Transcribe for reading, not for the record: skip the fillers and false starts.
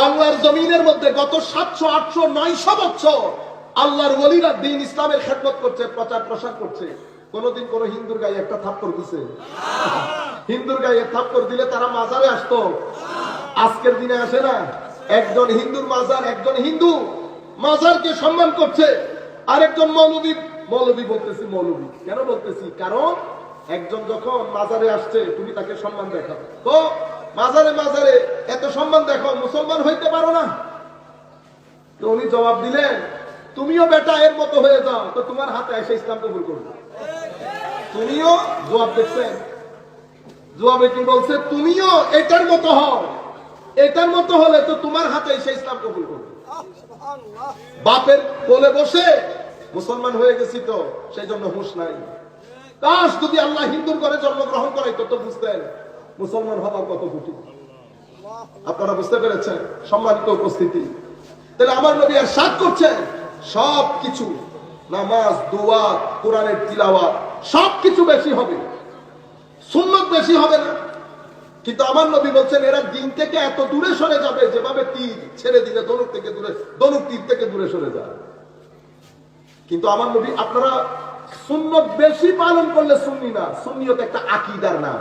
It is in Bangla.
বাংলার জমিনের মধ্যে গত 700, 800, 900 বছর আল্লাহর ওলিরা দ্বীন ইসলামের খেদমত করছে, প্রচার প্রসার করছে। কোনদিন কোন হিন্দুর গায়ে একটা থাপ্পড় দিছে? হিন্দুর গায়ে থাপ্পড় দিলে তারা মাজারে আসতো? আজকের দিনে আসে না। একজন হিন্দুর মাজার, একজন হিন্দু মাজারকে সম্মান করছে, আরেকজন মৌলবী বলতেছি। মৌলবী কেন বলতেছি? কারণ একজন যখন মাজারে আসছে তুমি তাকে সম্মান দেখাও। তো মাজারে এত সম্মান দেখাও, মুসলমান হইতে পারো না? তো উনি জবাব দিলেন, তুমিও বেটা এর মতো হয়ে যাও, তো তোমার হাতে এসে ইসলাম কবুল করবে। তুমিও জবাব দেখছেন, জবাবে কি বলছে? তুমিও এটার মতো হও, এটার মতো হলে তো তোমার হাতে এসে ইসলাম কবুল করবে। বাপের কোলে বসে মুসলমান হয়ে গেছি তো সেই জন্য হুঁশ নাই। কাশ যদি আল্লাহ হিন্দুর ঘরে জন্মগ্রহণ করাইতো তো বুঝতেন মুসলমান হওয়ার কত কঠিন। আপনারা বুঝতে পেরেছেন? সম্মানিত উপস্থিতি, তাহলে আমার নবী ইরশাদ করছেন সবকিছু, নামাজ, দোয়া, কোরআনের তিলাওয়াত সবকিছু বেশি হবে, সুন্নাত বেশি হবে না। কিন্তু আমার নবী বলছেন এরা দিন থেকে এত দূরে সরে যাবে যেভাবে তীর ছেড়ে দিলে ধনুক তীর থেকে দূরে সরে যায়। কিন্তু আমার নবী, আপনারা সুন্নত বেশি পালন করলে সুন্নি না, সুন্নিয়ত একটা আকীদার নাম।